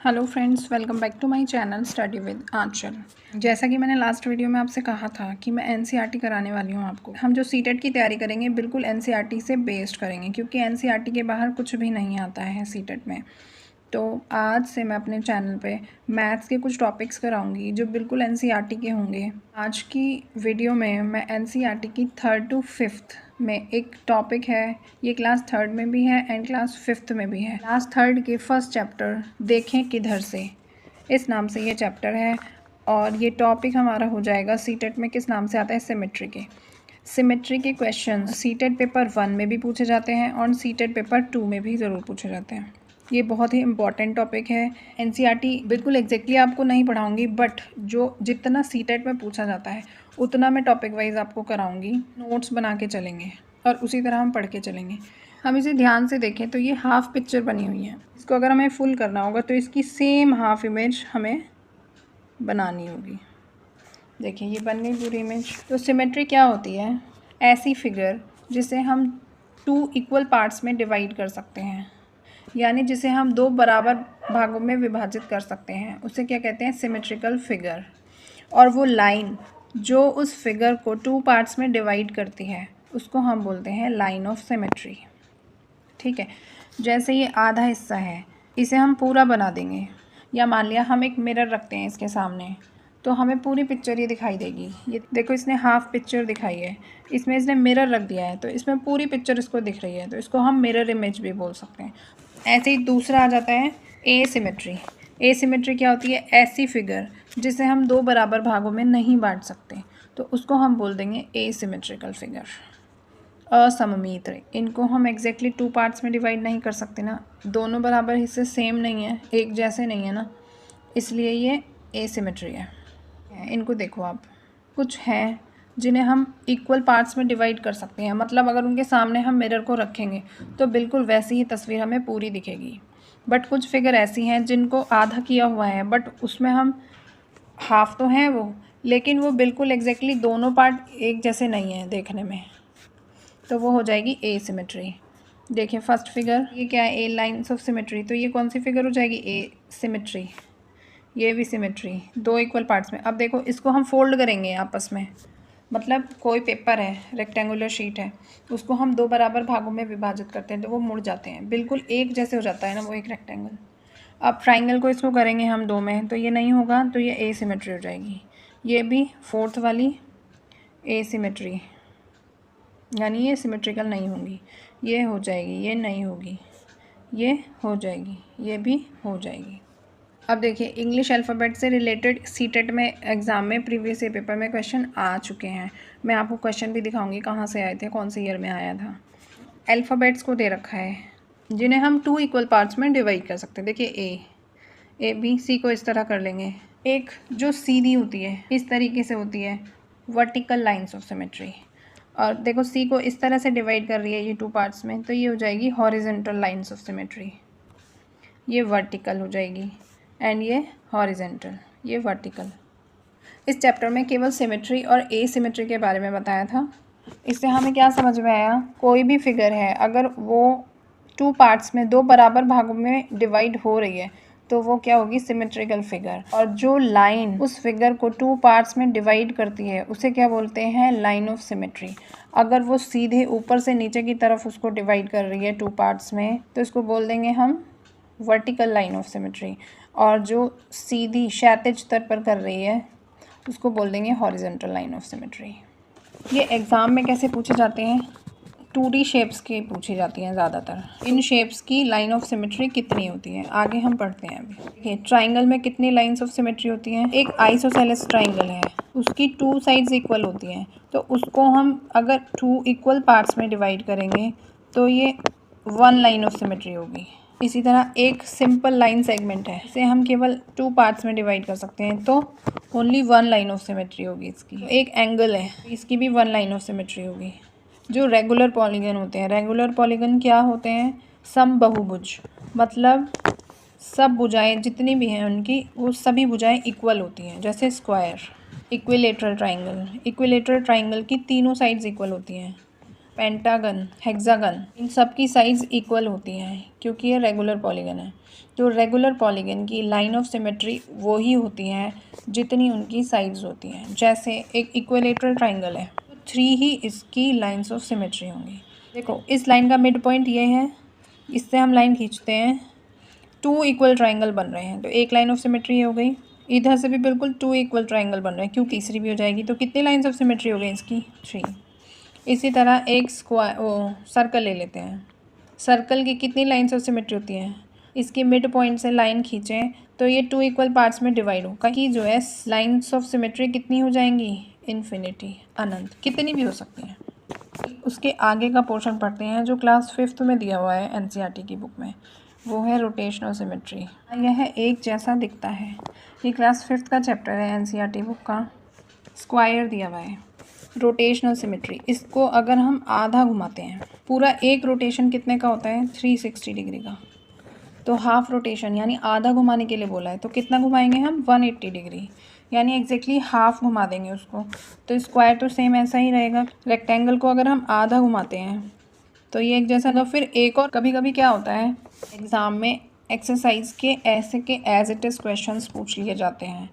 Hello friends, welcome back to my channel study with Anchal. जैसा कि मैंने लास्ट वीडियो में आपसे कहा था कि मैं एनसीईआरटी कराने वाली हूँ आपको। हम जो सीटेट की तैयारी करेंगे बिल्कुल एनसीईआरटी से बेस्ड करेंगे, क्योंकि एनसीईआरटी के बाहर कुछ भी नहीं आता है सीटेट में। तो आज से मैं अपने चैनल पे मैथ्स के कुछ टॉपिक्स कराऊंगी जो बिल्कुल एनसीईआरटी के होंगे। आज की वीडियो में मैं एनसीईआरटी की 3rd to 5th में एक टॉपिक है, ये क्लास 3rd में भी है एंड क्लास 5th में भी है। क्लास 3rd के फर्स्ट चैप्टर देखें किधर से, इस नाम से ये चैप्टर है। और ये टॉपिक हमारा हो जाएगा सीटेट में किस नाम से आता है, सिमेट्री के। सिमेट्री के क्वेश्चन सीटेट पेपर 1 में भी पूछे जाते हैं और सीटेट पेपर 2 में भी ज़रूर पूछे जाते हैं। ये बहुत ही इंपॉर्टेंट टॉपिक है। एनसीईआरटी बिल्कुल एग्जैक्टली आपको नहीं पढ़ाऊंगी, बट जो जितना सीटेट में पूछा जाता है उतना मैं टॉपिक वाइज आपको कराऊंगी। नोट्स बना के चलेंगे और उसी तरह हम पढ़ के चलेंगे। हम इसे ध्यान से देखें तो ये हाफ पिक्चर बनी हुई है। इसको अगर हमें फुल करना होगा तो इसकी सेम हाफ इमेज हमें बनानी होगी। देखिए ये बन गई पूरी इमेज। तो सिमेट्री क्या होती है? ऐसी फिगर जिसे हम 2 इक्वल पार्ट्स में डिवाइड कर सकते हैं, यानी जिसे हम 2 बराबर भागों में विभाजित कर सकते हैं, उसे क्या कहते हैं? Symmetrical figure. और वो लाइन जो उस फिगर को 2 पार्ट्स में डिवाइड करती है उसको हम बोलते हैं लाइन ऑफ सिमेट्री। ठीक है, जैसे ये आधा हिस्सा है इसे हम पूरा बना देंगे, या मान लिया हम एक मिरर रखते हैं इसके सामने, तो हमें पूरी पिक्चर ये दिखाई देगी। ये देखो इसने हाफ पिक्चर दिखाई है, इसमें इसने मिरर रख दिया है तो इसमें पूरी पिक्चर इसको दिख रही है, तो इसको हम मिरर इमेज भी बोल सकते हैं। ऐसे ही दूसरा आ जाता है एसिमेट्री। एसिमेट्री क्या होती है? ऐसी फिगर जिसे हम 2 बराबर भागों में नहीं बांट सकते, तो उसको हम बोल देंगे एसिमेट्रिकल फिगर। असममित, इनको हम एग्जैक्टली 2 पार्ट्स में डिवाइड नहीं कर सकते ना, दोनों बराबर हिस्से सेम नहीं है, एक जैसे नहीं है ना, इसलिए ये एसिमेट्री है। इनको देखो आप, कुछ हैं जिन्हें हम इक्वल पार्ट्स में डिवाइड कर सकते हैं, मतलब अगर उनके सामने हम मिरर को रखेंगे तो बिल्कुल वैसी ही तस्वीर हमें पूरी दिखेगी। बट कुछ फिगर ऐसी हैं जिनको आधा किया हुआ है, बट उसमें हम हाफ तो हैं वो, लेकिन वो बिल्कुल एग्जैक्टली दोनों पार्ट एक जैसे नहीं है देखने में, तो वो हो जाएगी ए सिमेट्री। देखिए फर्स्ट फिगर, ये क्या है? ए लाइन्स ऑफ सिमेट्री, तो ये कौन सी फिगर हो जाएगी? ए सिमेट्री। ये भी सिमेट्री, 2 इक्वल पार्ट्स में। अब देखो इसको हम फोल्ड करेंगे आपस में, मतलब कोई पेपर है, रेक्टेंगुलर शीट है, उसको हम 2 बराबर भागों में विभाजित करते हैं तो वो मुड़ जाते हैं, बिल्कुल एक जैसे हो जाता है ना वो एक रेक्टेंगल। अब ट्राइंगल को इसको करेंगे हम 2 में तो ये नहीं होगा, तो ये ए सिमेट्री हो जाएगी। ये भी 4th वाली ए सिमेट्री, यानी ये सिमेट्रिकल नहीं होंगी। ये हो जाएगी, ये नहीं होगी, ये हो जाएगी, ये भी हो जाएगी। अब देखिए इंग्लिश अल्फ़ाबेट से रिलेटेड सीटेट में एग्ज़ाम में प्रीवियस ईयर पेपर में क्वेश्चन आ चुके हैं। मैं आपको क्वेश्चन भी दिखाऊंगी कहाँ से आए थे, कौन से ईयर में आया था। अल्फ़ाबेट्स को दे रखा है जिन्हें हम 2 इक्वल पार्ट्स में डिवाइड कर सकते हैं। देखिए ए बी, सी को इस तरह कर लेंगे। एक जो सीधी होती है इस तरीके से होती है, वर्टिकल लाइन्स ऑफ सिमेट्री। और देखो सी को इस तरह से डिवाइड कर रही है ये 2 पार्ट्स में, तो ये हो जाएगी हॉरिजेंटल लाइन्स ऑफ सिमेट्री। ये वर्टिकल हो जाएगी एंड ये हॉरिजेंटल, ये वर्टिकल। इस चैप्टर में केवल सिमेट्री और एसिमेट्री के बारे में बताया था। इससे हमें क्या समझ में आया? कोई भी फिगर है अगर वो 2 पार्ट्स में 2 बराबर भागों में डिवाइड हो रही है तो वो क्या होगी? Symmetrical figure. और जो लाइन उस फिगर को 2 पार्ट्स में डिवाइड करती है उसे क्या बोलते हैं? Line of symmetry. अगर वो सीधे ऊपर से नीचे की तरफ उसको डिवाइड कर रही है 2 पार्ट्स में तो इसको बोल देंगे हम वर्टिकल लाइन ऑफ सिमेट्री। और जो सीधी क्षैतिज तल पर कर रही है उसको बोल देंगे हॉरिजॉन्टल लाइन ऑफ सिमेट्री। ये एग्ज़ाम में कैसे पूछे जाते हैं? 2D शेप्स की पूछी जाती हैं ज़्यादातर। इन शेप्स की लाइन ऑफ सिमेट्री कितनी होती है आगे हम पढ़ते हैं अभी। देखिए ट्राइंगल में कितनी लाइन्स ऑफ सिमेट्री होती हैं? एक आइसोसेलेस ट्राइंगल है, उसकी 2 साइड्स इक्वल होती हैं, तो उसको हम अगर 2 इक्वल पार्ट्स में डिवाइड करेंगे तो ये 1 लाइन ऑफ सिमेट्री होगी। इसी तरह एक सिंपल लाइन सेगमेंट है, इसे हम केवल 2 पार्ट्स में डिवाइड कर सकते हैं तो ओनली 1 लाइन ऑफ सिमेट्री होगी इसकी। एक एंगल है, इसकी भी 1 लाइन ऑफ सिमेट्री होगी। जो रेगुलर पॉलीगन होते हैं, रेगुलर पॉलीगन क्या होते हैं? समबाहुभुज, मतलब सब भुजाएं जितनी भी हैं उनकी वो सभी भुजाएं इक्वल होती हैं। जैसे square, equilateral triangle, equilateral triangle की तीनों साइड्स इक्वल होती हैं। पेंटागन, हेक्सागन, इन सब की साइज़ इक्वल होती है क्योंकि ये रेगुलर पॉलीगन है। तो रेगुलर पॉलीगन की लाइन ऑफ सिमेट्री वो ही होती है जितनी उनकी साइड्स होती हैं। जैसे एक इक्विलेटरल ट्राइंगल है तो 3 ही इसकी लाइन्स ऑफ सिमेट्री होंगी। देखो इस लाइन का मिड पॉइंट ये है, इससे हम लाइन खींचते हैं, 2 इक्वल ट्राइंगल बन रहे हैं तो एक लाइन ऑफ सिमेट्री हो गई। इधर से भी बिल्कुल 2 इक्वल ट्राइंगल बन रहे हैं क्योंकि तीसरी भी हो जाएगी। तो कितनी लाइन्स ऑफ सिमेट्री हो गई इसकी? 3। इसी तरह एक सर्कल ले लेते हैं। सर्कल की कितनी लाइन्स ऑफ सिमेट्री होती हैं? इसके मिड पॉइंट से लाइन खींचें तो ये 2 इक्वल पार्ट्स में डिवाइड होगा कि जो है लाइन्स ऑफ सिमेट्री कितनी हो जाएंगी? इन्फिनिटी, अनंत, कितनी भी हो सकती हैं। उसके आगे का पोर्शन पढ़ते हैं जो क्लास 5th में दिया हुआ है एनसीईआरटी की बुक में, वो है रोटेशनल सिमेट्री। यह एक जैसा दिखता है। ये क्लास 5th का चैप्टर है एनसीईआरटी बुक का। स्क्वायर दिया हुआ है, रोटेशनल सिमेट्री। इसको अगर हम आधा घुमाते हैं, पूरा एक रोटेशन कितने का होता है? 360 डिग्री का। तो हाफ रोटेशन यानी आधा घुमाने के लिए बोला है तो कितना घुमाएंगे हम? 180 डिग्री, यानी एग्जैक्टली हाफ घुमा देंगे उसको। तो स्क्वायर तो सेम ऐसा ही रहेगा। रेक्टेंगल को अगर हम आधा घुमाते हैं तो ये एक जैसा। तो फिर एक और कभी कभी क्या होता है एग्ज़ाम में एक्सरसाइज के ऐसे के एज इट इज़ क्वेश्चंस पूछ लिए जाते हैं।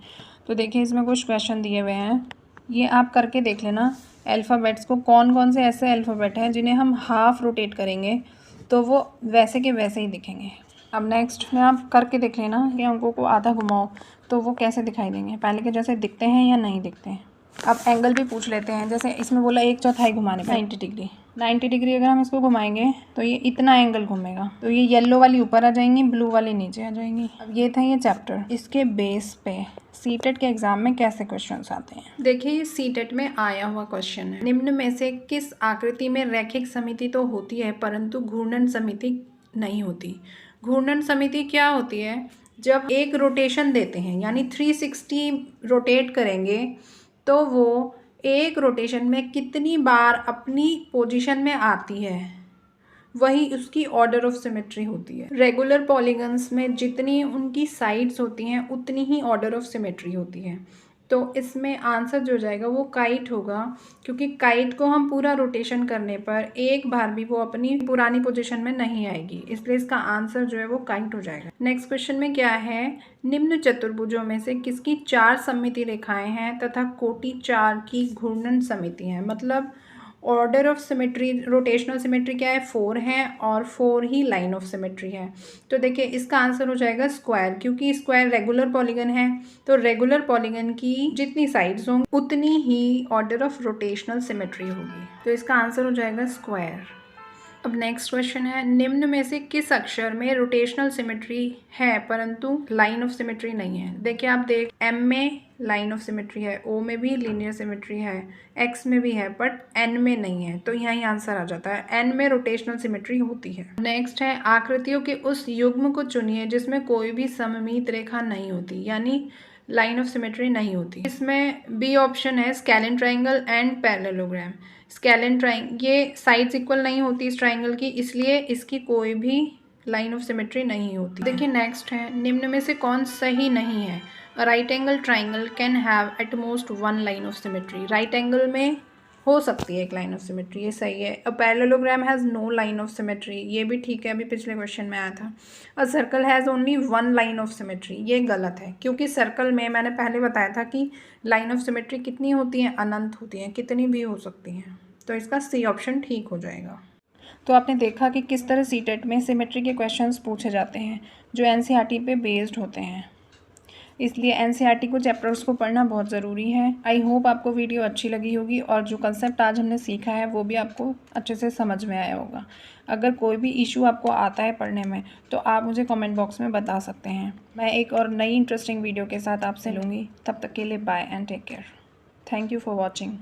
तो देखिए इसमें कुछ क्वेश्चन दिए हुए हैं, ये आप करके देख लेना। अल्फ़ाबेट्स को कौन कौन से ऐसे अल्फ़ाबेट हैं जिन्हें हम हाफ रोटेट करेंगे तो वो वैसे के वैसे ही दिखेंगे। अब नेक्स्ट में आप करके देख लेना कि अंकों को आधा घुमाओ तो वो कैसे दिखाई देंगे, पहले के जैसे दिखते हैं या नहीं दिखते हैं। अब एंगल भी पूछ लेते हैं। जैसे इसमें बोला 1/4 घुमाने पर 90 डिग्री। 90 डिग्री अगर हम इसको घुमाएंगे तो ये इतना एंगल घूमेगा। तो ये येलो वाली ऊपर आ जाएंगी, ब्लू वाली नीचे आ जाएंगी। अब ये था ये चैप्टर। इसके बेस पे सीटेट के एग्जाम में कैसे क्वेश्चंस आते हैं देखिए। ये सीटेट में आया हुआ क्वेश्चन है, निम्न में से किस आकृति में रैखिक समिति तो होती है परंतु घूर्णन समिति नहीं होती। घूर्णन समिति क्या होती है? जब एक रोटेशन देते हैं यानी 360 रोटेट करेंगे तो वो एक रोटेशन में कितनी बार अपनी पोजीशन में आती है, वही उसकी ऑर्डर ऑफ सिमेट्री होती है। रेगुलर पॉलीगन्स में जितनी उनकी साइड्स होती हैं उतनी ही ऑर्डर ऑफ सिमेट्री होती है। तो इसमें आंसर जो जाएगा वो काइट होगा, क्योंकि काइट को हम पूरा रोटेशन करने पर एक बार भी वो अपनी पुरानी पोजीशन में नहीं आएगी, इसलिए इसका आंसर जो है वो काइट हो जाएगा। नेक्स्ट क्वेश्चन में क्या है? निम्न चतुर्भुजों में से किसकी 4 सममिति रेखाएं हैं तथा कोटि 4 की घूर्णन समिति है। मतलब order of symmetry, rotational symmetry क्या है? 4 है और 4 ही लाइन ऑफ सिमेट्री है। तो देखिए इसका आंसर हो जाएगा स्क्वायर, क्योंकि स्क्वायर रेगुलर पॉलीगन है तो रेगुलर पॉलीगन की जितनी साइड्स होंगी उतनी ही ऑर्डर ऑफ रोटेशनल सिमेट्री होगी। तो इसका आंसर हो जाएगा स्क्वायर। अब नेक्स्ट क्वेश्चन है, निम्न में से किस अक्षर में रोटेशनल सिमेट्री है परंतु लाइन ऑफ सिमेट्री नहीं है। देखिए आप देख, एम में लाइन ऑफ सिमेट्री है, ओ में भी लीनियर सिमेट्री है, एक्स में भी है, बट एन में नहीं है। तो यहाँ ही आंसर आ जाता है, एन में रोटेशनल सिमेट्री होती है। नेक्स्ट है, आकृतियों के उस युग्म को चुनिए जिसमें कोई भी सममित रेखा नहीं होती, यानी लाइन ऑफ सिमेट्री नहीं होती। इसमें बी ऑप्शन है, scalene triangle and parallelogram. Scalene triangle, ये साइड्स इक्वल नहीं होती इस ट्राइंगल की, इसलिए इसकी कोई भी लाइन ऑफ सिमेट्री नहीं होती। देखिए नेक्स्ट है, निम्न में से कौन सही नहीं है। Right angle triangle can have at most 1 line of symmetry. Right angle में हो सकती है एक लाइन ऑफ सिमेट्री, ये सही है। A parallelogram has no line of symmetry, ये भी ठीक है, अभी पिछले क्वेश्चन में आया था। A circle has only 1 line of symmetry, ये गलत है, क्योंकि सर्कल में मैंने पहले बताया था कि लाइन ऑफ सिमेट्री कितनी होती हैं? अनंत होती हैं, कितनी भी हो सकती हैं। तो इसका सी ऑप्शन ठीक हो जाएगा। तो आपने देखा कि किस तरह सीटेट में सिमेट्री के क्वेश्चंस पूछे जाते हैं जो एनसीईआरटी पे बेस्ड होते हैं, इसलिए एनसीईआरटी को चैप्टर्स को पढ़ना बहुत ज़रूरी है। आई होप आपको वीडियो अच्छी लगी होगी और जो कंसेप्ट आज हमने सीखा है वो भी आपको अच्छे से समझ में आया होगा। अगर कोई भी इशू आपको आता है पढ़ने में तो आप मुझे कमेंट बॉक्स में बता सकते हैं। मैं एक और नई इंटरेस्टिंग वीडियो के साथ आपसे लूँगी। तब तक के लिए bye and take care. Thank you for watching.